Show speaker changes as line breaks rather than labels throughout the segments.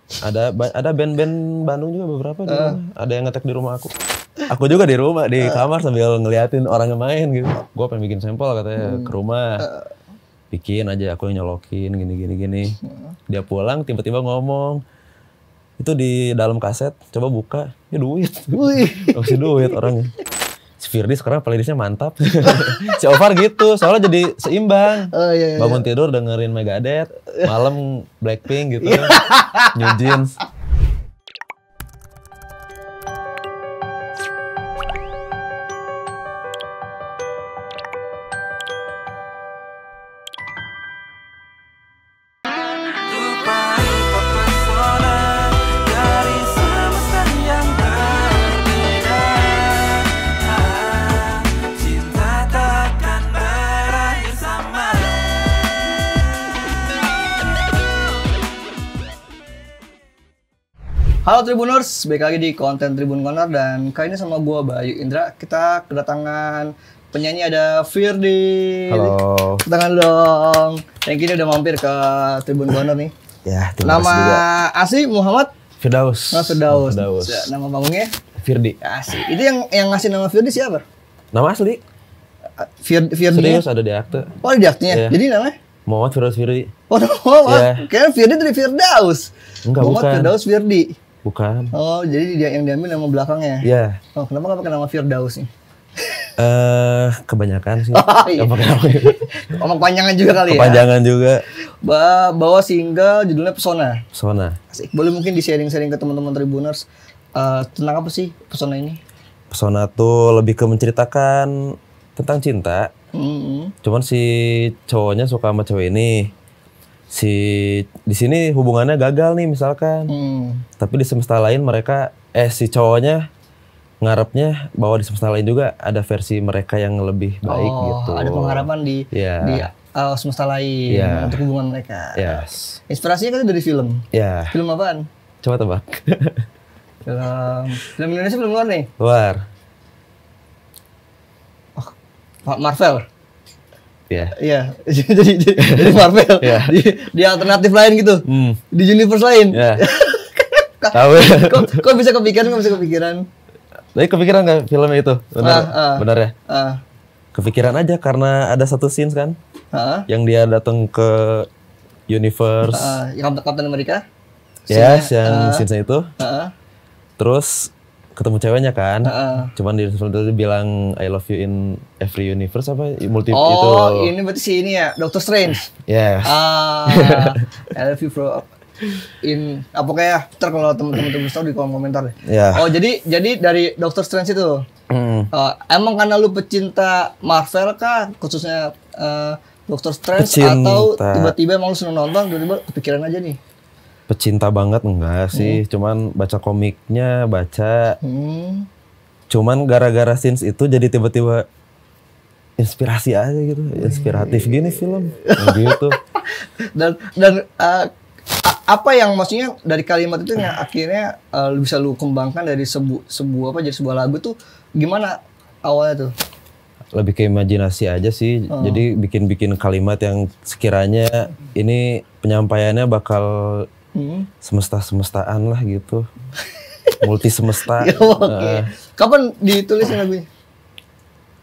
Ada band-band Bandung juga beberapa di rumah. Ada yang ngetek di rumah aku. Aku juga di rumah di kamar sambil ngeliatin orang yang main gitu. Gue pengen bikin sampel katanya ke rumah. Bikin aja, aku yang nyolokin gini. Dia pulang tiba-tiba ngomong, itu di dalam kaset, coba buka, ya duit. Masih duit orangnya. Si Firdi sekarang playlistnya mantap. Si Ovar gitu, soalnya jadi seimbang. Bangun tidur dengerin Megadeth, malam Blackpink gitu. New Jeans.
Halo Tribuners, balik lagi di konten Tribun Corner dan kali ini sama gua Bayu Indra. Kita kedatangan penyanyi ada Firdi.
Halo.
Kedatangan dong. Yang kini udah mampir ke Tribun Corner nih.
Ya,
nama asli Muhammad
Firdaus.
Firdaus. Nama panggungnya
Firdi.
Asli. Itu yang ngasih nama Firdi siapa?
Nama asli?
Firdi.
Serius ada di akte.
Oh, di aktenya.
Yeah.
Jadi namanya?
Muhammad Firdaus Firdi.
Oh, Muhammad. Kayaknya Firdi dari Firdaus.
Enggak,
Muhammad
bukan.
Firdaus Firdi.
Bukan.
Oh, jadi dia yang diambil nama belakangnya.
Iya.
Oh, kenapa nggak pakai nama Firdaus nih?
Kebanyakan sih.
Oh, iya. Omong panjangan juga kali ya.
Kepanjangan juga.
Bawa single judulnya Pesona.
Pesona.
Asik. Boleh mungkin di-sharing-sharing ke teman-teman Tribuners tentang apa sih Pesona ini?
Pesona tuh lebih ke menceritakan tentang cinta. Cuman si cowoknya suka sama cewek ini. Di sini hubungannya gagal nih misalkan. Tapi di semesta lain mereka si cowoknya ngarepnya bahwa di semesta lain juga ada versi mereka yang lebih baik gitu.
Ada pengharapan di semesta lain untuk hubungan mereka.
Yes.
Inspirasinya kan dari film.
Ya.
Film apaan?
Coba tebak.
Film Indonesia, film luar nih?
Luar.
Marvel.
Iya.
Jadi Marvel. Di alternatif lain gitu. Di universe lain.
Iya. Tahu.
Kok bisa kepikiran?
Tapi kepikiran nggak filmnya itu? Benar ya? Kepikiran aja karena ada satu scenes kan, yang dia datang ke universe.
Captain America.
Yes, yang scenes itu. Terus ketemu ceweknya kan, cuman di film itu bilang I love you in every universe apa multi itu.
Oh, ini berarti si ini ya, Doctor Strange.
Yes.
I love you in apa kayak ntar kalau temen-temen tahu di kolom komentar deh.
Yeah.
Oh, jadi dari Doctor Strange itu. Emang karena lu pecinta Marvel kah, khususnya Doctor Strange atau tiba-tiba emang lu seneng nonton tiba-tiba kepikiran aja nih?
Pecinta banget enggak sih, cuman baca komiknya, cuman gara-gara scenes itu jadi tiba-tiba inspirasi aja gitu, inspiratif gini film, gitu.
Dan apa yang maksudnya dari kalimat itu yang akhirnya bisa lu kembangkan dari sebuah lagu tuh gimana awalnya tuh?
Lebih ke imajinasi aja sih, jadi bikin kalimat yang sekiranya ini penyampaiannya bakal semesta-semestaan lah gitu. Multi semesta. Kapan ditulis lagunya?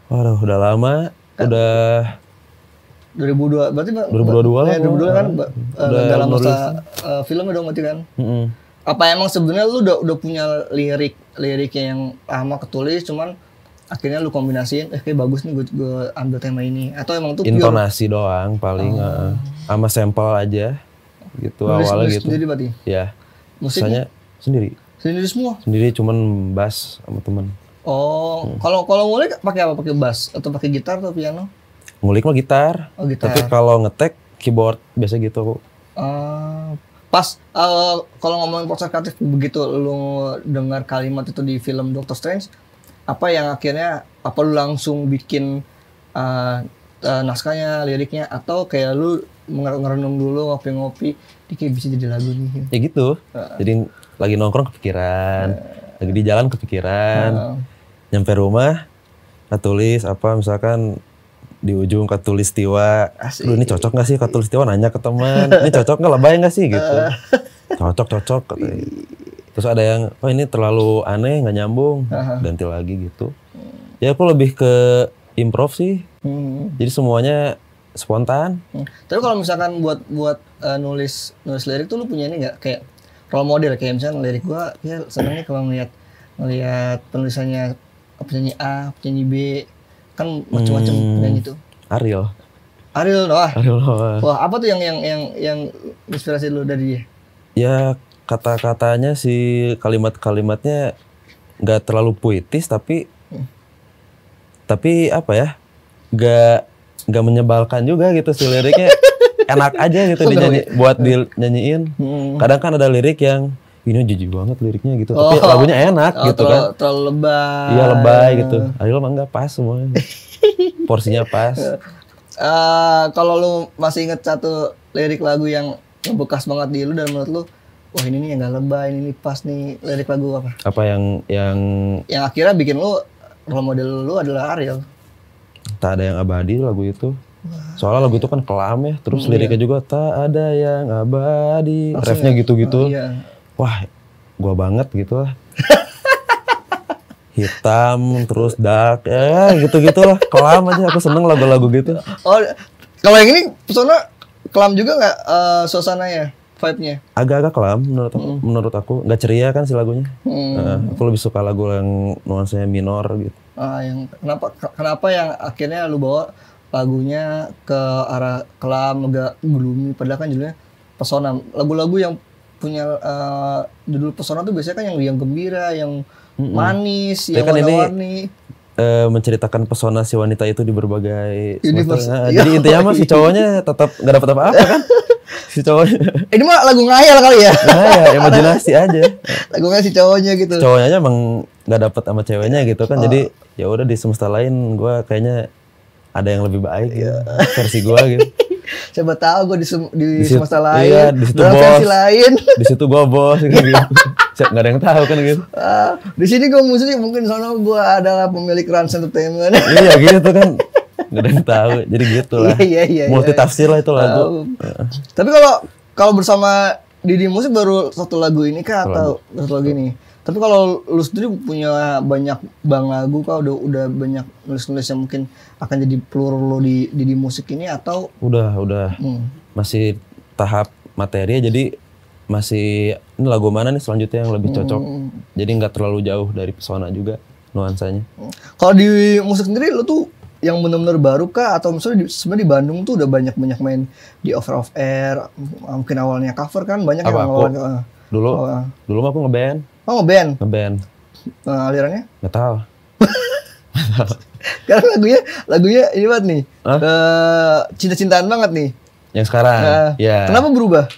Waduh, udah lama. Udah
2002, berarti
2022 lah.
2022 kan dalam masa filmnya dong berarti kan. Apa emang sebenarnya lu udah punya liriknya yang lama ketulis, cuman akhirnya lu kombinasiin, kayak bagus nih gue ambil tema ini, atau emang tuh
intonasi doang paling, sama sampel aja. Gitu awalnya gitu.
Sendiri berarti?
Ya.
Musiknya
sendiri.
Sendiri semua?
Sendiri, cuman bass sama temen.
Oh, kalau ngulik pakai apa? Pakai bass atau pakai gitar atau piano?
Ngulik mah gitar.
Oh, gitar.
Tapi kalau ngetek keyboard biasa gitu.
Pas kalau ngomongin proses kreatif begitu lu dengar kalimat itu di film Doctor Strange, apa yang akhirnya lu langsung bikin naskahnya, liriknya, atau kayak lu ngerenung dulu, ngopi-ngopi, ini kayak bisa jadi lagu nih?
Ya gitu. Jadi lagi nongkrong kepikiran, lagi di jalan kepikiran, nyampe rumah, tulis apa misalkan di ujung Katulistiwa. Lu ini cocok nggak sih Katulistiwa, nanya ke teman, ini cocok nggak, lebay nggak sih gitu. Cocok katanya. Terus ada yang, oh ini terlalu aneh, nggak nyambung, ganti lagi gitu. Ya aku lebih ke improv sih. Jadi semuanya spontan.
Tapi kalau misalkan buat nulis lirik tuh lu punya ini nggak kayak role model, kayak misalnya lirik gua ya senangnya kalau ngelihat penulisannya penyanyi A, penyanyi B, kan macam-macam penyanyi itu.
Ariel
Noah.
Wah,
apa tuh yang inspirasi lu dari dia?
Ya kata-katanya sih, kalimat-kalimatnya nggak terlalu puitis tapi apa ya, nggak menyebalkan juga gitu sih liriknya. Enak aja gitu buat dinyanyiin. Kadang kan ada lirik yang ini jijik banget liriknya gitu, tapi lagunya enak gitu kan.
Terlalu lebay.
Iya lebay gitu. Ariel mah nggak, pas semuanya. Porsinya pas.
Kalau lu masih inget satu lirik lagu yang bekas banget di lu dan menurut lu, wah ini nih yang nggak lebay, ini pas nih, lirik lagu apa?
Apa yang
akhirnya bikin lu role model lu adalah Ariel?
Tak ada yang abadi lagu itu. Soalnya lagu itu kan kelam ya, terus liriknya juga tak ada yang abadi. Refnya gitu-gitu.
Iya.
Wah, gua banget gitu lah. Hitam terus dark ya gitu-gitu lah. Kelam aja, aku seneng lagu-lagu gitu.
Oh, kalau yang ini Pesona kelam juga nggak suasananya, vibe-nya?
Agak-agak kelam menurut aku. Nggak ceria kan si lagunya. Aku lebih suka lagu yang nuansanya minor gitu.
Yang kenapa yang akhirnya lu bawa lagunya ke arah kelam, agak gloomy, padahal kan judulnya Pesona. Lagu-lagu yang punya judul Pesona tuh biasanya kan yang gembira, yang manis, yang warna-warni.
Menceritakan pesona si wanita itu di berbagai
universe.
Jadi intinya mah si cowoknya tetap nggak dapat apa-apa kan? Si cowoknya.
Ini mah lagu ngayal kali ya?
Ya, imajinasi aja.
Lagunya si cowoknya gitu.
Cowoknya aja emang nggak dapat sama ceweknya gitu kan. Jadi ya udah di semesta lain gue kayaknya ada yang lebih baik gitu. Versi gue gitu.
Siapa tahu gue di semesta lain.
Iya, di situ bos.
Versi lain.
Di situ gue bos gitu. Nggak ada yang tahu kan gitu.
Di sini gue musik mungkin soalnya gue adalah pemilik Rans Entertainment.
Iya gitu kan. Nggak ada yang tahu. Jadi gitu lah.
Iya.
Multi tafsir lah itu lagu.
Tapi kalau bersama Didi Musik baru satu lagu ini kah atau satu lagu ini? Tapi kalau lu sendiri punya banyak lagu kah, udah banyak nulis yang mungkin akan jadi peluru lu di Didi Musik ini atau? Udah.
Masih tahap materi, jadi masih ini lagu mana nih selanjutnya yang lebih cocok. Jadi nggak terlalu jauh dari Pesona juga nuansanya.
Kalau di musik sendiri lu tuh yang benar-benar baru kah atau misalnya sebenarnya di Bandung tuh udah banyak main di over of air, mungkin awalnya cover kan banyak.
Apa, yang awalnya dulu mah aku ngeband.
Oh, ngeband. Alirannya?
Metal.
Karena lagunya ini banget nih. Cinta-cintaan banget nih.
Yang sekarang. Ya.
Kenapa berubah?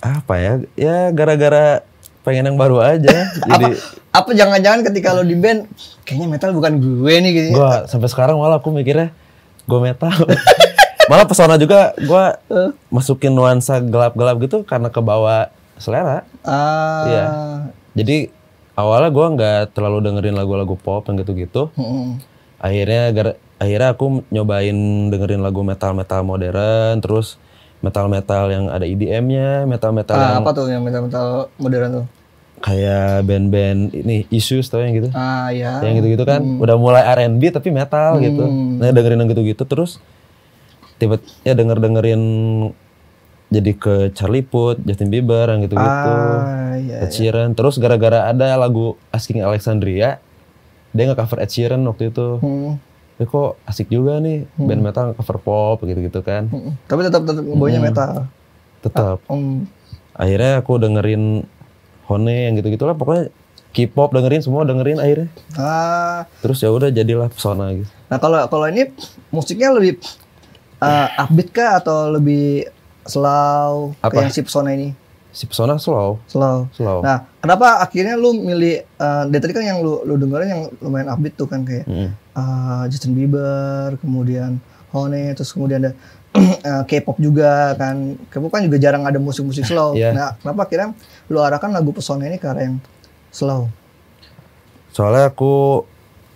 Apa ya? Ya gara-gara pengen yang baru aja. Jadi
apa jangan-jangan ketika lo di band kayaknya metal bukan gue nih gitu.
Gua sampai sekarang malah aku mikirnya gue metal. Malah Pesona juga gue masukin nuansa gelap-gelap gitu karena kebawa selera. Iya. Jadi awalnya gue nggak terlalu dengerin lagu-lagu pop yang gitu-gitu. Akhirnya aku nyobain dengerin lagu metal modern, terus metal yang ada EDM-nya, metal yang
apa tuh yang metal modern tuh?
Kayak band-band ini Issues tau yang gitu.
Iya.
Yang gitu-gitu kan udah mulai R&B tapi metal gitu. Nah dengerin yang gitu-gitu terus tiba-tiba dengerin jadi ke Charlie Puth, Justin Bieber yang gitu-gitu. Ed Sheeran. Terus gara-gara ada lagu Asking Alexandria, dia nge-cover Ed Sheeran waktu itu. Ya kok asik juga nih band metal cover pop gitu-gitu kan.
Tapi tetap bawanya metal.
Tetap. Akhirnya aku dengerin Hone yang gitu-gitu lah, pokoknya K-pop dengerin akhirnya. Terus ya udah jadilah Pesona gitu.
Nah kalau ini musiknya lebih upbeat kah atau lebih slow kayak si Pesona ini?
Si Pesona slow.
Nah, kenapa akhirnya lu milih dari tadi kan yang lu dengerin yang lumayan upbeat tuh kan kayak Justin Bieber, kemudian Hone, terus kemudian ada K-pop juga kan. K-pop kan juga jarang ada musik-musik slow. Nah, kenapa akhirnya lu arahkan lagu Pesona ini ke arah yang slow?
Soalnya aku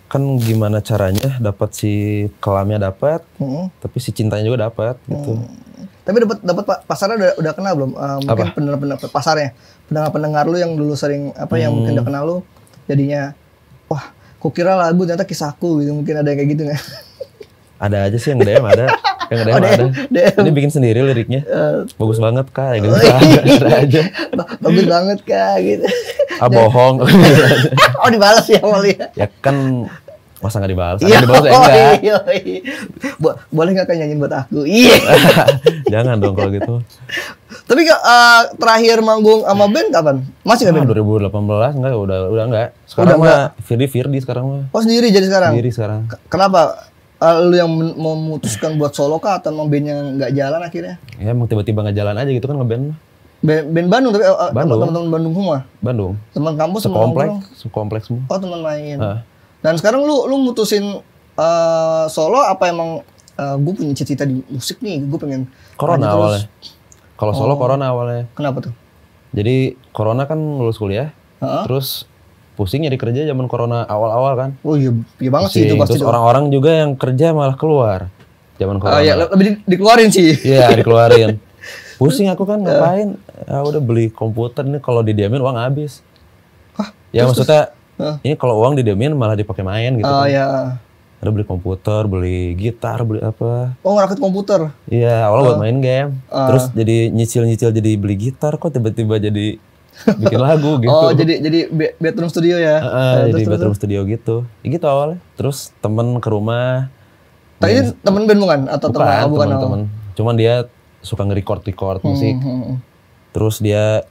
kan gimana caranya dapat si kelamnya dapat, tapi si cintanya juga dapat gitu.
Tapi dapat pasarnya udah kenal belum? Mungkin pendengar pasarnya, pendengar lu yang dulu sering yang mungkin udah kenal lu, jadinya wah, kukira lagu ternyata kisahku gitu, mungkin ada yang kayak gitu nggak?
Ada aja sih yang DM ada. Yang DM ada. Dia bikin sendiri liriknya. Bagus banget Kak, gitu. Ada aja.
Bagus banget Kak gitu.
Bohong.
Oh dibalas ya awalnya.
Ya kan masa nggak dibalas? Iya. Dibalas ya enggak.
Boleh nggak Kak nyanyiin buat aku? Iya.
Jangan dong kalau gitu.
Tapi terakhir manggung sama band kapan? Masih nggak band?
2018 enggak, udah enggak. Sekarang mah Firdi sekarang mah.
Oh sendiri jadi sekarang?
Sendiri sekarang.
Kenapa? Lu yang memutuskan buat solo kah atau emang bandnya nggak jalan akhirnya?
Ya emang tiba-tiba nggak jalan aja gitu kan ngeband.
Band Bandung tapi teman-teman Bandung semua?
Bandung.
Teman kampus
sekompleks semua.
Oh teman main. Dan sekarang lu mutusin solo apa emang gue punya cita-cita di musik nih, gue pengen
Corona awalnya. Kalau solo Corona awalnya.
Kenapa tuh?
Jadi Corona kan lulus kuliah, terus pusing nyari kerja zaman Corona awal-awal kan.
Oh iya banget sih itu pasti.
Terus orang-orang juga yang kerja malah keluar zaman Corona.
Iya lebih dikeluarin sih.
Iya dikeluarin. Pusing aku kan ngapain? Ya udah beli komputer nih, kalau didiamin uang habis.
Hah?
Ya maksudnya ini kalau uang didiamin malah dipakai main gitu.
Oh iya.
Ada beli komputer, beli gitar, beli apa.
Oh ngerakit komputer?
Iya awalnya buat main game. Terus jadi nyicil-nyicil jadi beli gitar, kok tiba-tiba jadi bikin lagu gitu.
Oh jadi bedroom studio ya?
Jadi bedroom studio gitu. Ya gitu awalnya. Terus temen ke rumah.
Tadi temen band bukan? Atau
temen. Cuman dia suka nge-record musik. Terus dia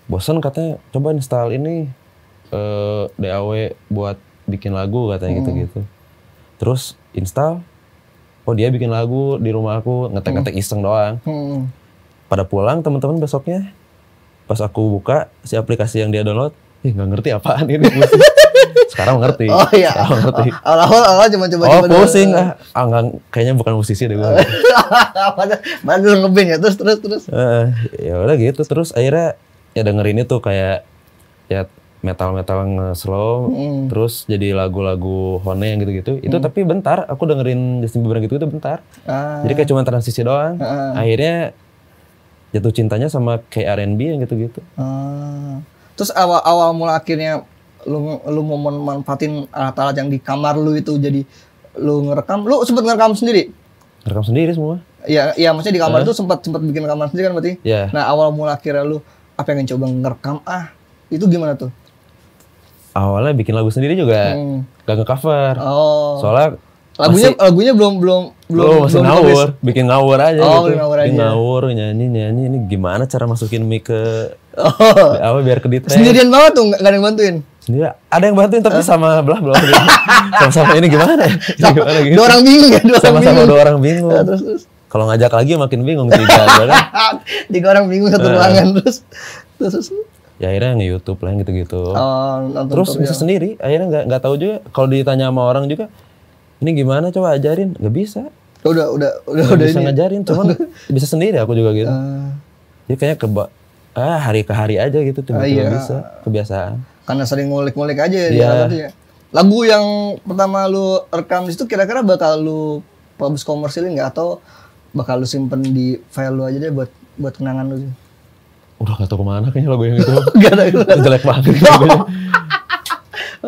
bosan katanya coba install ini DAW buat bikin lagu katanya gitu-gitu. Terus install, oh dia bikin lagu di rumah aku, ngetek-ngetek iseng doang. Pada pulang teman-teman besoknya, pas aku buka si aplikasi yang dia download, nggak ngerti apaan ini. Sekarang ngerti.
Oh iya.
Sekarang ngerti.
Awal cuma coba.
Oh pusing kayaknya bukan musisi deh gue.
Baru ngeband ya terus.
Ya udah gitu, terus akhirnya ya dengerin itu kayak ya metal nge-slow, terus jadi lagu-lagu Hone yang gitu-gitu. Itu tapi bentar, aku dengerin Justin Bieber gitu bentar. Jadi kayak cuma transisi doang. Akhirnya jatuh cintanya sama kayak R&B yang gitu-gitu.
Terus awal mula akhirnya lu mau manfaatin alat-alat yang di kamar lu itu, jadi lu ngerekam. Lu sempet ngerekam sendiri?
Ngerekam sendiri semua.
Iya maksudnya di kamar itu sempat bikin rekaman sendiri kan berarti?
Iya.
Nah awal mula akhirnya lu pengen coba ngerekam itu gimana tuh?
Awalnya bikin lagu sendiri juga gak nge-cover. Soalnya
lagunya belum
masih ngawur, bikin ngawur aja gitu.
Bikin
ngawur, nyanyi ini gimana cara masukin mic ke biar ke detail.
Sendirian banget tuh, gak ada yang bantuin?
Sendiri, ada yang bantuin tapi sama belah belum. Sama-sama ini gimana?
Gimana gitu? Dua orang bingung ya,
sama-sama dua orang bingung.
Terus.
Kalau ngajak lagi makin bingung tiga
orang bingung satu ruangan terus.
Ya akhirnya nge-YouTube lah gitu-gitu. Terus bisa
ya.
sendiri, akhirnya nggak tahu juga. Kalau ditanya sama orang juga, ini gimana coba ajarin, nggak bisa.
Udah
bisa ngajarin, cuman bisa sendiri aku juga gitu. Jadi kayaknya hari ke hari aja gitu tiba-tiba bisa, kebiasaan.
Karena sering ngulik-ngulik aja ya. Lagu yang pertama lu rekam di situ kira-kira bakal lu publish komersilin nggak, atau bakal lu simpen di file lu aja deh buat kenangan lu sih?
Udah gak tau kemana kayaknya lagu yang itu.
Gak ada.
Jelek banget.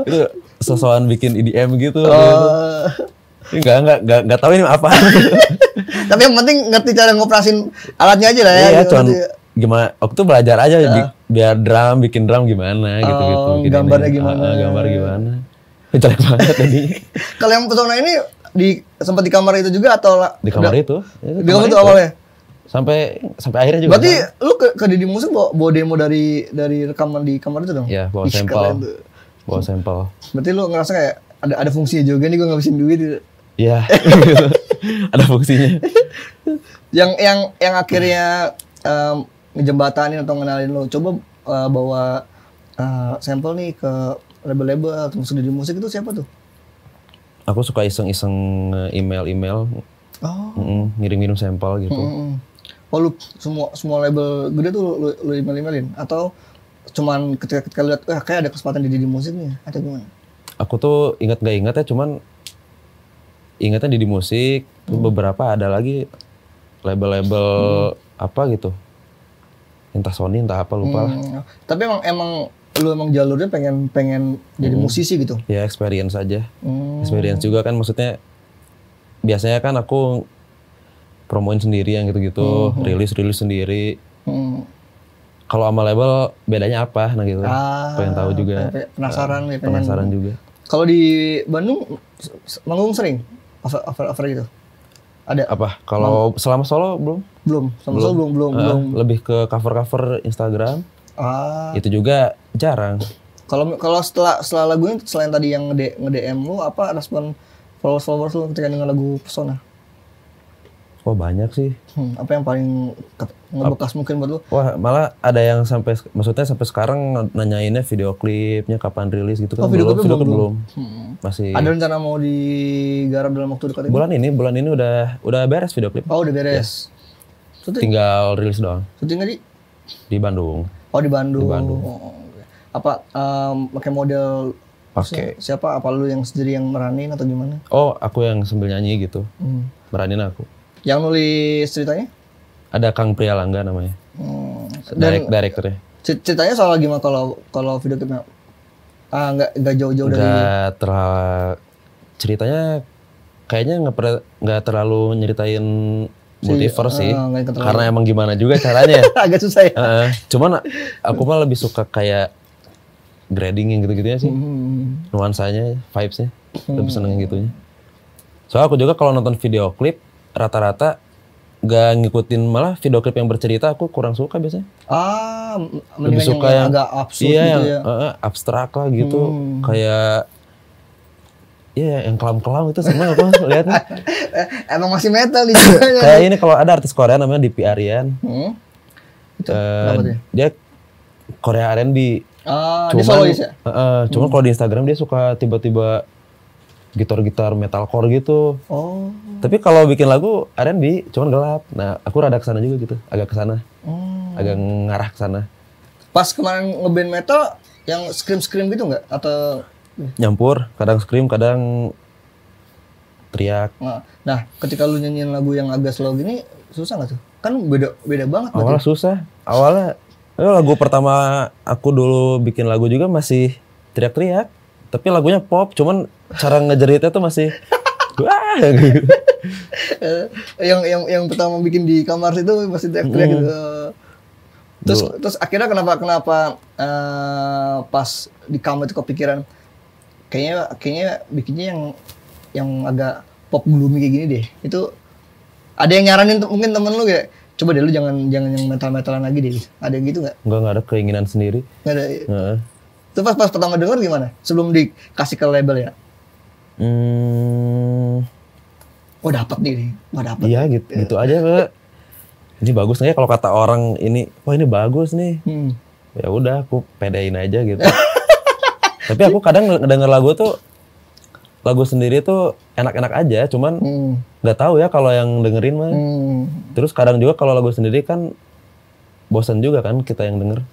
Itu sosokan bikin EDM gitu. Enggak tahu ini apa.
Tapi yang penting ngerti cara ngoperasin alatnya aja lah ya.
Iya, cuman gimana? Aku tuh belajar aja biar bikin drum gimana gitu-gitu.
Gambarnya gimana?
Gambar gimana? Jelek banget tadinya.
Kalau yang pesona ini sempat di kamar itu juga atau
di kamar itu?
Di kamar itu awalnya.
Sampai akhirnya juga.
Berarti lu ke Didi Musik bawa demo dari rekaman di kamar itu dong?
Iya, bawa sampel. Berarti
lu ngerasa kayak ada fungsinya juga nih, gue ngabisin duit gitu.
Iya. Ada fungsinya.
yang akhirnya ngejembatanin atau ngenalin lu, coba bawa sampel nih ke label-label atau Didi Musik, itu siapa tuh?
Aku suka iseng-iseng email. Ngirim sampel gitu.
Oh lu semua label gede tuh lu emailin atau cuman ketika lihat kayak ada kesempatan di Didi Musik nih atau gimana?
Aku tuh ingat gak ingat ya, cuman ingatnya Didi Musik, beberapa ada lagi label-label apa gitu. Entah Sony, entah apa, lupa lah.
Tapi emang lu jalurnya pengen jadi musisi gitu?
Ya experience aja. Experience juga kan, maksudnya biasanya kan aku promoin sendiri yang gitu-gitu, rilis sendiri. Kalau sama label bedanya apa, nah gitu. Pengen tahu juga.
Penasaran ya,
penasaran juga.
Kalau di Bandung manggung sering over gitu? Ada?
Apa? Kalau selama solo belum?
Belum.
Lebih ke cover Instagram. Itu juga jarang.
Kalau setelah lagunya, selain tadi yang nge-DM lu, apa respon followers lu ketika dengan lagu Pesona?
Oh banyak sih.
Apa yang paling ngebekas mungkin buat lu?
Wah, malah ada yang sampai sekarang nanyainnya video klipnya kapan rilis gitu kan.
Video klip belum.
Masih.
Ada rencana mau digarap dalam waktu dekat ini?
Bulan ini udah beres video klip.
Oh, udah beres.
Ya. Tinggal rilis doang.
Syutingnya
di Bandung.
Oh, di Bandung. Oh. Apa pakai model siapa? Apa lu yang sendiri yang meranin atau gimana?
Oh, aku yang sambil nyanyi gitu. Meranin aku.
Yang nulis ceritanya?
Ada Kang Prialangga namanya. Direkturnya.
Ceritanya soal gimana kalau video klipnya? Nggak jauh-jauh dari.
Nggak terlalu, ceritanya kayaknya nggak terlalu nyeritain multiverse sih. Karena emang gimana juga caranya.
Agak susah ya.
Cuman aku mah lebih suka kayak grading yang gitu-gitunya sih. Nuansanya, vibes-nya. Lebih seneng yang gitunya. Soalnya aku juga kalau nonton video klip rata-rata gak ngikutin, malah video klip yang bercerita aku kurang suka biasanya.
Lebih suka yang agak absurd gitu ya.
Abstrak lah gitu. Kayak yang kelam-kelam itu seneng aku lihatnya.
Emang masih metal nih.
Kayak ini kalau ada artis Korea namanya Dipi Aryan. Dia Korea R&B.
Dia solois ya?
Cuma kalau di Instagram dia suka tiba-tiba gitar-gitar metalcore gitu. Tapi kalau bikin lagu R&B cuman gelap. Nah, aku rada kesana juga gitu, agak kesana. Agak ngarah kesana.
Pas kemarin ngeband metal yang scream gitu nggak? Atau
nyampur, kadang scream, kadang teriak.
Nah, ketika lu nyanyiin lagu yang agak slow gini, susah nggak tuh? Kan beda banget.
Awalnya susah. Awalnya lagu pertama aku dulu bikin lagu juga masih teriak-teriak. Tapi lagunya pop, cuman cara ngejeritnya tuh masih wah gitu.
yang pertama bikin di kamar itu masih teriak-teriak gitu. Terus akhirnya kenapa pas di kamar itu kepikiran kayaknya bikinnya yang agak pop gloomy kayak gini deh. Itu ada yang nyaranin mungkin temen lu kayak coba deh lu jangan yang metal-metalan lagi deh. Ada yang gitu nggak?
Nggak ada keinginan sendiri.
Nggak ada. Itu pas pertama denger gimana? Sebelum dikasih ke label ya? Oh dapat nih, dapat.
Iya gitu aja Pak. Ini bagus nih kalau kata orang ini, wah ini bagus nih. Ya udah aku pedein aja gitu. Tapi aku kadang ngedenger lagu sendiri tuh enak-enak aja, cuman nggak tahu ya kalau yang dengerin mah. Terus kadang juga kalau lagu sendiri kan bosan juga kan kita yang denger.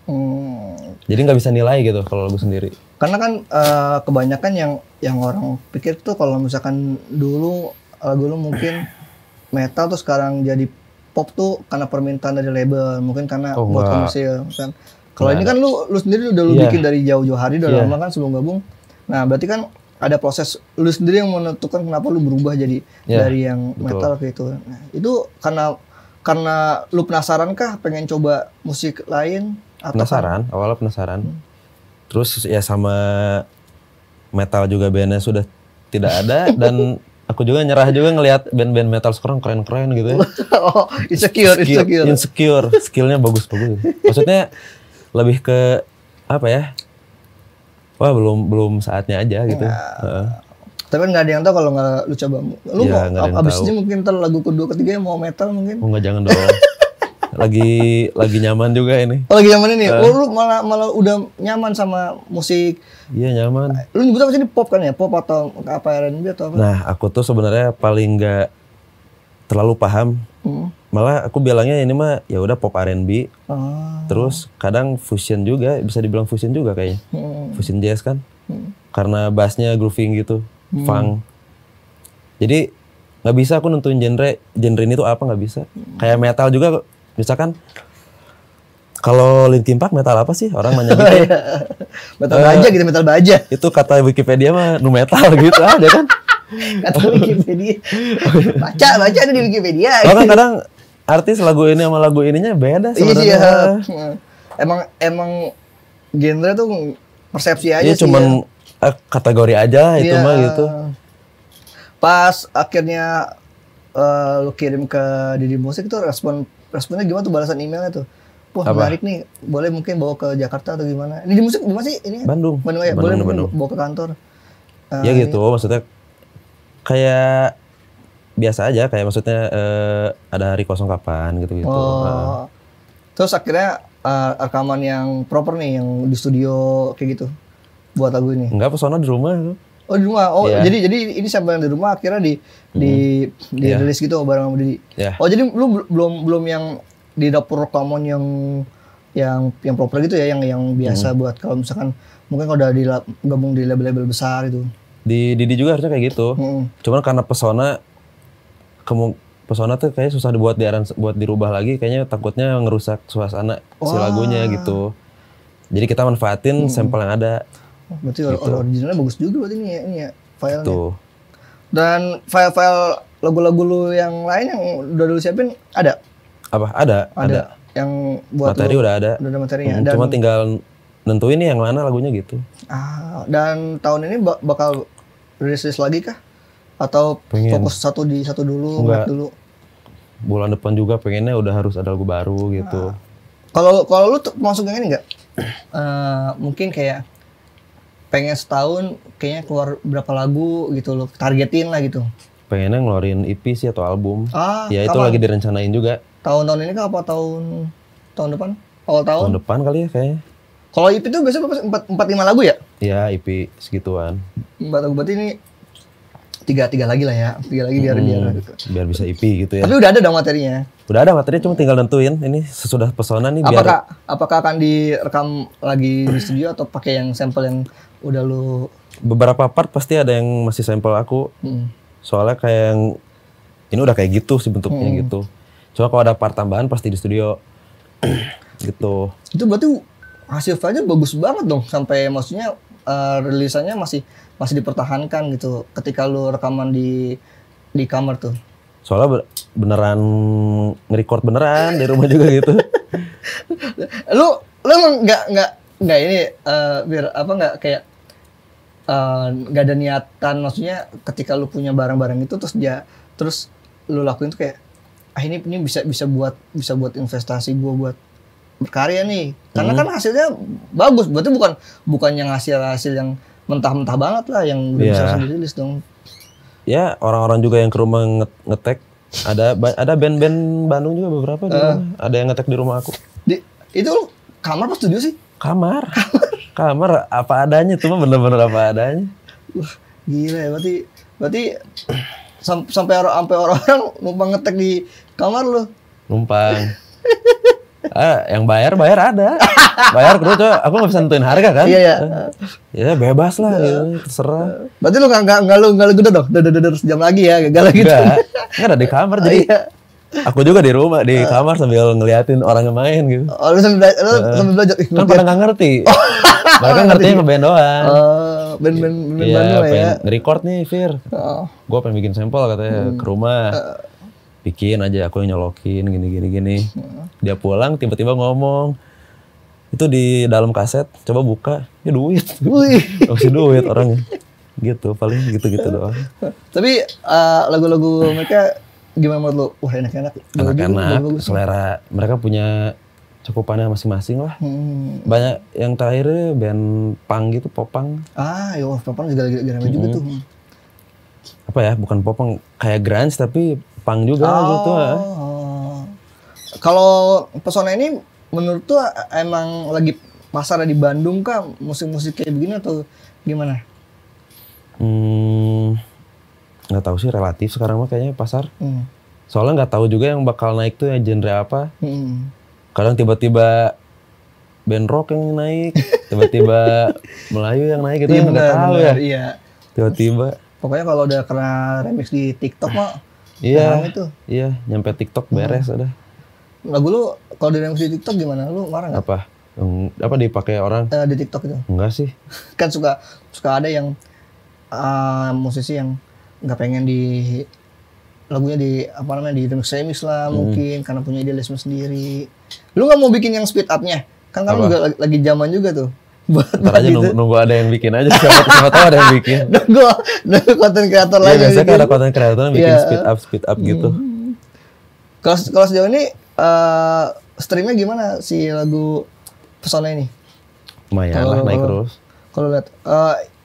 Jadi nggak bisa nilai gitu kalau lagu sendiri.
Karena kan kebanyakan yang orang pikir tuh kalau misalkan dulu lagu lu mungkin metal tuh sekarang jadi pop tuh karena permintaan dari label, mungkin karena buat komersil kan. Kalau ini kan lu sendiri udah bikin dari jauh-jauh hari, udah lama kan sebelum gabung. Nah berarti kan ada proses lu sendiri yang menentukan kenapa lu berubah jadi dari yang metal kayak itu. Nah, itu karena lu penasaran kah pengen coba musik lain?
Awalnya penasaran. Terus ya sama metal juga bandnya sudah tidak ada dan aku juga nyerah juga ngelihat band-band metal sekarang keren-keren gitu ya. Insecure. Skillnya bagus. Maksudnya lebih ke apa ya? Wah belum saatnya aja gitu.
Tapi nggak ada yang tahu kalau nggak lu coba. Lu mau abis ini mungkin ntar lagu kedua ketiga mau metal mungkin?
Oh nggak, jangan dong. lagi nyaman juga ini.
Oh lagi nyaman ini. Lu malah udah nyaman sama musik.
Iya nyaman.
Lu nyebut apa sih, ini pop kan ya? Pop atau apa R&B atau apa?
Nah aku tuh sebenarnya paling nggak terlalu paham. Malah aku bilangnya ini mah ya udah pop R&B. Terus kadang fusion juga, bisa dibilang fusion juga kayaknya. Fusion jazz kan. Karena bassnya grooving gitu, funk. Jadi nggak bisa aku nentuin genre ini tuh apa, nggak bisa. Kayak metal juga, misalkan kalau Linkin Park metal apa sih, orang nanya gitu.
Metal baja gitu, metal baja.
Itu kata Wikipedia mah nu metal gitu aja kan.
Kata Wikipedia. Baca ada di Wikipedia.
Oh kan kadang artis lagu ini sama lagu ininya beda sebenarnya.
Iya. Emang genre tuh persepsi aja
sih. Iya cuman kategori aja itu mah gitu.
Pas akhirnya lu kirim ke Didi Musik tuh responnya gimana tuh, balasan emailnya tuh? Wah menarik nih, boleh mungkin bawa ke Jakarta atau gimana? Didi Musik di mana sih ini?
Bandung
ya, boleh mungkin bawa ke kantor.
Ya gitu, maksudnya kayak biasa aja, kayak maksudnya ada hari kosong kapan gitu-gitu.
Terus akhirnya rekaman yang proper nih, yang di studio kayak gitu buat lagu ini?
Enggak, pesona di rumah.
Oh di rumah, jadi ini sampai yang di rumah akhirnya di rilis gitu bareng sama Didi. Oh jadi lu belum yang di dapur rekaman yang proper gitu ya, yang biasa buat kalau misalkan mungkin kalau udah gabung di label-label besar itu. Di
Didi juga harusnya kayak gitu. Cuman karena pesona tuh kayaknya susah dibuat buat dirubah lagi, kayaknya takutnya ngerusak suasana si lagunya gitu. Jadi kita manfaatin sampel yang ada.
Berarti originalnya bagus juga berarti ini ya filenya. Tuh. Dan file-file lagu-lagu lu yang lain yang udah lu siapin ada?
Apa? Ada.
Yang buat
materi udah ada.
Udah ada materinya.
Cuma tinggal nentuin nih yang mana lagunya gitu.
Dan tahun ini bakal rilis lagi kah? Atau fokus satu dulu,
enggak
dulu?
Bulan depan juga pengennya udah harus ada lagu baru gitu.
Kalau lu masuk yang ini enggak? Mungkin kayak pengen setahun kayaknya keluar berapa lagu gitu lo, targetin lah gitu.
Pengennya ngeluarin EP sih atau album. Ya itu lagi direncanain juga.
Tahun ini kah apa tahun depan? Awal tahun?
Tahun depan kali ya kayaknya.
Kalau EP tuh biasanya 4-5 lagu ya?
Iya, EP segituan.
4 lagu, berarti ini 3 lagi lah ya. 3 lagi
biar bisa EP gitu ya.
Tapi udah ada dong materinya.
Udah ada materinya, cuma tinggal nentuin ini sesudah pesona nih
apakah akan direkam lagi di studio atau pakai yang sampel yang udah lu?
Beberapa part pasti ada yang masih sampel aku. Soalnya kayak yang ini udah kayak gitu sih bentuknya gitu. Cuma kalau ada part tambahan pasti di studio. Gitu. Itu
berarti hasil filenya bagus banget dong, sampai maksudnya rilisannya masih dipertahankan gitu ketika lu rekaman di kamar tuh.
Soalnya beneran nge-record beneran di rumah juga gitu.
Lu nggak ini biar apa nggak kayak nggak ada niatan, maksudnya ketika lu punya barang-barang itu terus lu lakuin tuh kayak ini bisa buat investasi gua buat berkarya nih, karena kan hasilnya bagus, berarti bukan yang hasil yang mentah-mentah banget lah yang udah bisa langsung dirilis dong.
Ya orang-orang juga yang ke rumah ngetek, ada band-band Bandung juga beberapa di rumah. Ada yang ngetek di rumah aku.
Itu kamar apa studio sih?
Kamar apa adanya, tuh mah bener-bener apa adanya.
Wah gila ya, berarti sampai orang-orang numpang ngetek di kamar lo.
Numpang. Yang bayar ada. Bayar terus aku nggak bisa nentuin harga kan?
Iya.
Ya bebas lah, gitu, terserah.
Berarti lu nggak lu gitu dong? Udah sejam lagi ya, gak gitu?
Nggak ada di kamar jadi. Aku juga di rumah di kamar sambil ngeliatin orang yang main gitu.
Oh, lu sambil belajar.
Kan pada nggak ngerti. Mereka ngertinya ngeband doang.
Band Bandung ya.
Nge-record nih, Fir. Gue pengen bikin sampel katanya ke rumah. Bikin aja, aku yang nyolokin gini. Dia pulang tiba-tiba ngomong, itu di dalam kaset, coba buka, ya duit. Masih duit orangnya. Gitu, paling gitu-gitu doang.
Tapi lagu-lagu mereka gimana menurut lu? Wah enak-enak.
Enak-enak, selera. Mereka punya cakupannya masing-masing lah. Banyak yang terakhir band punk gitu, popang.
Popang juga lagi rame juga tuh.
Apa ya, bukan popang, kayak grunge tapi punk juga gitu.
Kalau pesona ini menurut tuh emang lagi pasar di Bandung kah musik-musik kayak begini atau gimana?
Nggak tahu sih, relatif sekarang mah kayaknya pasar. Soalnya nggak tahu juga yang bakal naik tuh yang genre apa. Kadang tiba-tiba band rock yang naik, tiba-tiba Melayu yang naik gitu, nggak tahu ya. Iya. Tiba-tiba.
Pokoknya kalau udah kena remix di TikTok mah
Iya.
Itu.
Iya, nyampe TikTok beres udah.
Lagu lu kalau di remix di TikTok gimana? Lu marah nggak?
Apa dipakai orang?
Di TikTok itu.
Enggak sih.
Kan suka ada yang musisi yang nggak pengen lagunya di remix lah mungkin karena punya idealisme sendiri. Lu nggak mau bikin yang speed up-nya? Kan kamu juga lagi zaman juga tuh.
Ntar aja gitu. nunggu ada yang bikin aja. Siapa tahu ada yang bikin.
nunggu konten kreator lagi.
Biasanya kan ada konten kreator yang bikin speed up gitu.
Kalau sejauh ini streamnya gimana si lagu Pesona ini?
Lumayan lah, naik terus.
Kalau lihat,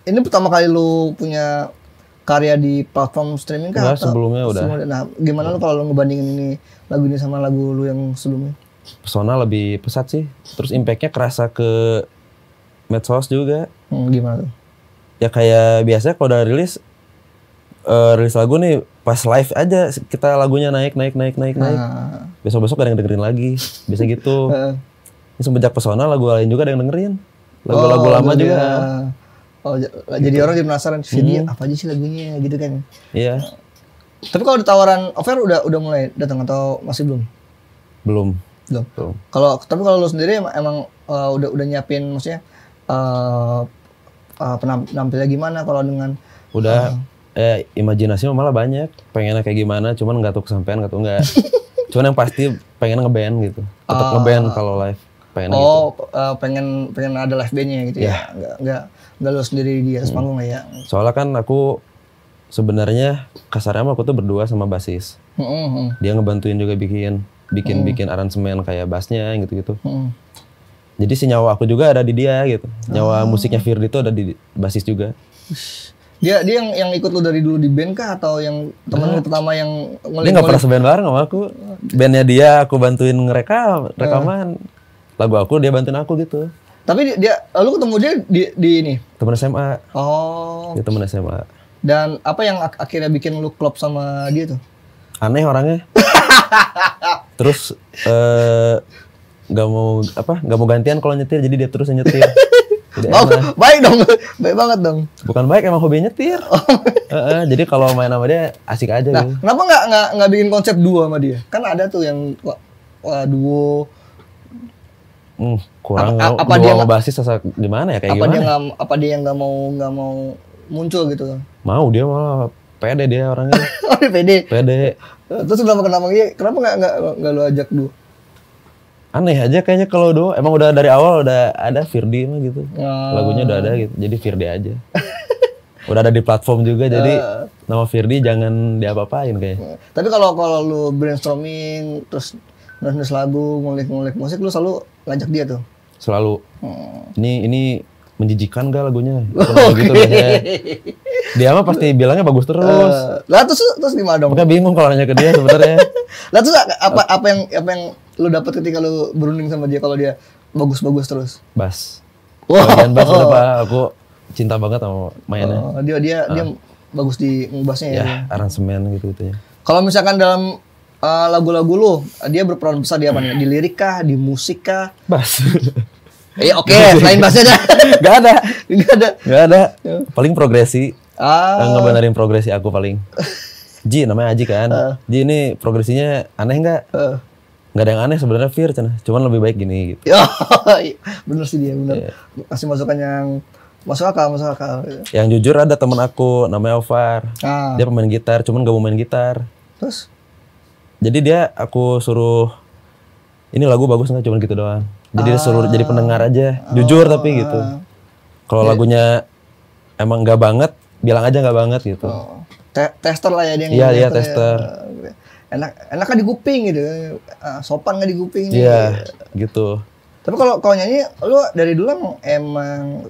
ini pertama kali lu punya karya di platform streaming kah?
Enggak, sebelumnya udah.
Nah, gimana lu kalau lu ngebandingin lagu ini sama lagu lu yang sebelumnya?
Pesona lebih pesat sih. Terus impact-nya kerasa ke medsos juga.
Gimana tuh?
Ya kayak biasanya kalau udah rilis lagu nih pas live aja kita lagunya naik. Besok-besok ada yang dengerin lagi. Biasa gitu. Ini semenjak Pesona lagu lain juga ada yang dengerin. Lagu-lagu lama juga.
Jadi orang jadi penasaran video apa aja sih lagunya gitu kan.
Iya.
Tapi kalau ada tawaran offer udah mulai datang atau masih belum?
Belum.
Tapi kalau lu sendiri emang udah nyiapin maksudnya penampilnya gimana kalau dengan
udah imajinasi malah banyak pengennya kayak gimana cuman nggak tahu kesampaian nggak cuman yang pasti pengen ngeband gitu tetap ngeband kalau live pengen gitu.
Pengen ada live bandnya gitu ya nggak lu sendiri di atas panggung ya
soalnya kan aku sebenarnya kasarnya aku tuh berdua sama basis dia ngebantuin juga bikin aransemen kayak bassnya gitu jadi si nyawa aku juga ada di dia gitu. Nyawa musiknya Firdi itu ada di basis juga.
Dia yang ikut lu dari dulu di band kah atau yang teman lu pertama yang
ngulik? Dia nggak pernah seband bareng sama aku. Bandnya dia aku bantuin rekaman. Lagu aku dia bantuin aku gitu.
Tapi lu ketemu dia di ini?
Temen SMA.
Oh.
Dia temen SMA.
Dan apa yang akhirnya bikin lu klop sama dia tuh?
Aneh orangnya. Terus nggak mau gantian kalau nyetir jadi dia terus yang nyetir.
Baik banget dong.
Bukan baik emang hobi nyetir. Jadi kalau main sama dia asik aja.
Nah,
gitu.
Kenapa nggak bikin konsep duo sama dia? Kan ada tuh yang duo.
Kurang apa dia mau basis gimana ya kayak gimana?
Apa dia nggak mau muncul gitu?
Mau dia malah pede dia orangnya. Pede.
Terus kenapa nggak lu ajak duo?
Aneh aja kayaknya kalau duo. Emang udah dari awal udah ada Firdi mah gitu. Lagunya udah ada gitu. Jadi Firdi aja. Udah ada di platform juga jadi nama Firdi jangan diapa-apain kayaknya.
Tapi kalau lu brainstorming terus nulis lagu, ngulik musik lu selalu ngajak dia tuh.
Selalu. Ini menjijikan gak lagunya? Gitu biasanya. Dia mah pasti bilangnya bagus terus.
Lah terus gimana dong?
Makanya bingung kalau nanya ke dia sebenarnya.
Lah terus apa yang lu dapat ketika lu berunding sama dia kalau dia bagus terus?
Bass. Bagian bass kenapa aku cinta banget sama mainnya.
Dia bagus di bassnya ya.
Aransemen gitu ya.
Kalau misalkan dalam lagu-lagu lu, dia berperan besar di apa nih? Di lirik kah, di musik kah?
Bass.
Oke, selain bassnya dah. Gak ada.
Paling progresi. Ngebenerin progresi aku paling. Ji namanya Aji kan. Ji ini progresinya aneh nggak? Nggak ada yang aneh sebenarnya Fir, cuman lebih baik gini gitu.
Bener sih dia bener. Kasih masukan yang masuk akal.
Yang jujur ada temen aku namanya Ovar. Dia pemain gitar, cuman gak mau main gitar.
Terus?
Jadi aku suruh ini lagu bagus nggak? Cuman gitu doang. Jadi dia suruh jadi pendengar aja, jujur tapi gitu. Kalau lagunya emang nggak banget, bilang aja nggak banget gitu.
Tester lah ya dia.
Iya tester.
Ya. Enak kan di kuping gitu, sopan nggak di kuping.
Iya gitu.
Tapi kalau nyanyi, lu dari dulu emang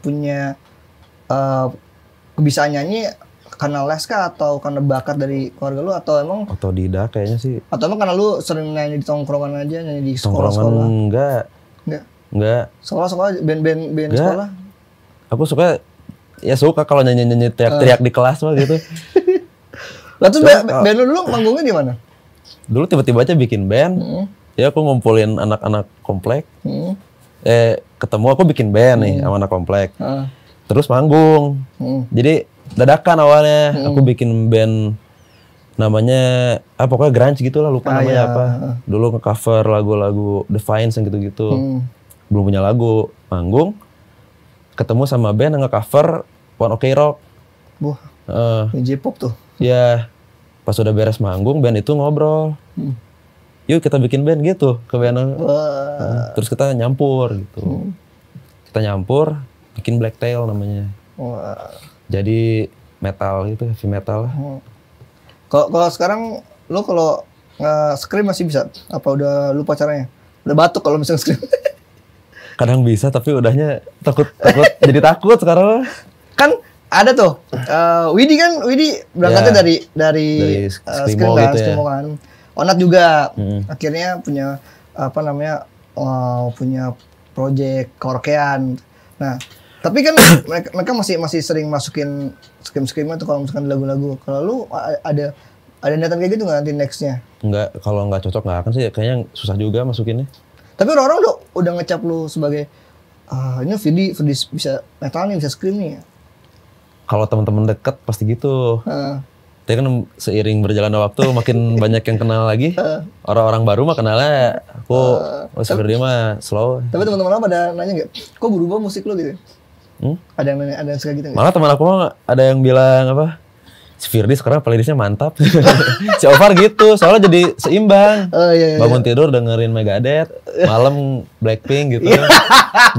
punya kebiasaan nyanyi karena les kah atau karena bakat dari keluarga lu atau emang
otodidak kayaknya sih.
Atau emang karena lu sering nyanyi di tongkrongan aja, nyanyi di sekolah-sekolah?
Enggak.
Sekolah-sekolah, band sekolah?
Aku suka kalau nyanyi teriak-teriak di kelas mah gitu.
Lah terus band lu dulu manggungnya di mana?
Dulu tiba-tiba aja bikin band. Ya aku ngumpulin anak-anak komplek. Ketemu aku bikin band nih sama anak komplek. Terus manggung. Jadi dadakan awalnya aku bikin band namanya pokoknya grunge gitu lah, lupa namanya
iya.
apa. Dulu nge-cover lagu-lagu Defiance yang gitu-gitu. Belum punya lagu, manggung, ketemu sama band yang nge-cover One Ok Rock.
Wah, J-pop tuh.
Ya, pas udah beres manggung, band itu ngobrol. Yuk kita bikin band gitu ke band. Terus kita nyampur gitu. Kita nyampur, bikin Black Tail namanya. Jadi metal gitu, heavy metal.
Kalau sekarang lo kalau nge-scream masih bisa? Apa udah lupa caranya? Udah batuk kalau misalnya scream.
Kadang bisa tapi udahnya takut jadi takut sekarang.
Kan ada tuh Widi berangkatnya dari
Screamo
kan,
gitu
Screamo kan. Onat juga akhirnya punya apa namanya punya project karaokean. Nah, tapi kan mereka masih sering masukin scream-screamnya tuh kalau misalkan lagu-lagu. Kalau lu ada niatan kayak gitu nggak nanti nextnya?
Enggak, kalau nggak cocok nggak akan sih. Kayaknya susah juga masukinnya.
Tapi orang-orang udah ngecap lu sebagai ini Vidi bisa metal nih, bisa scream nih.
Kalau teman-teman dekat pasti gitu. Tapi kan seiring berjalannya waktu makin banyak yang kenal lagi. Orang-orang baru mah kenalnya aku sebenarnya mah slow.
Tapi teman-teman lo pada nanya nggak? Kok berubah musik lo gitu? Ada yang nanya, ada yang suka gitu nggak?
Malah teman aku mah ada yang bilang apa? Si Firdi sekarang playlistnya mantap. Si Ovar gitu, soalnya jadi seimbang.
Iya.
Bangun tidur dengerin Megadeth, malam Blackpink gitu.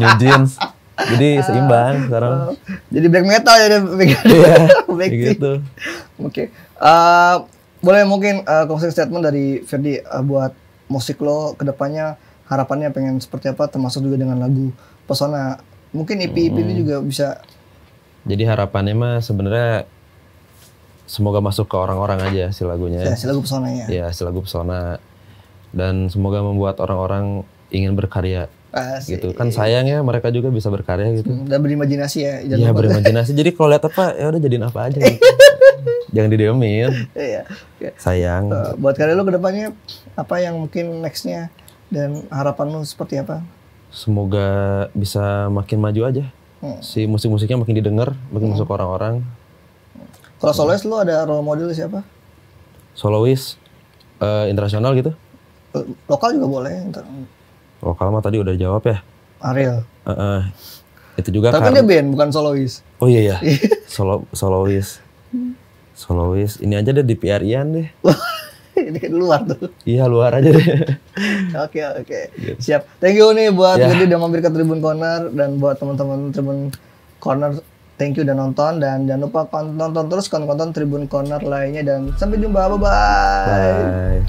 New Jeans. Jadi seimbang sekarang.
Jadi black metal ya Megadeth.
Iya,
Blackpink.
gitu.
Oke. Boleh mungkin closing statement dari Firdi buat musik lo kedepannya, harapannya pengen seperti apa, termasuk juga dengan lagu Pesona. Mungkin EP ini juga bisa.
Jadi harapannya mah sebenarnya semoga masuk ke orang-orang aja si lagunya.
Ya, si lagu Pesona ya.
Iya, si lagu Pesona. Dan semoga membuat orang-orang ingin berkarya. Gitu. Kan sayangnya mereka juga bisa berkarya gitu.
Dan berimajinasi ya.
Iya, berimajinasi. Jadi kalau lihat apa, ya udah jadiin apa aja gitu. Jangan didiemin.
Iya.
Sayang.
Buat karya lo kedepannya apa yang mungkin nextnya dan harapan lo seperti apa?
Semoga bisa makin maju aja. Si musik-musiknya makin didengar, makin masuk ke orang-orang.
Kalau solois lo ada role model siapa?
Solois internasional gitu?
Lokal juga boleh.
Lokal mah tadi udah jawab ya.
Ariel.
Itu juga.
Tapi dia band bukan solois.
Oh iya ya. Solois. Solois. Ini aja deh di PR-ian deh.
Ini kan luar tuh.
Iya, luar aja deh.
Oke. Gitu. Siap. Thank you nih buat jadi udah mampir ke Tribun Corner, dan buat teman-teman Tribun Corner, thank you udah nonton, dan jangan lupa nonton terus konten Tribun Corner lainnya, dan sampai jumpa. Bye.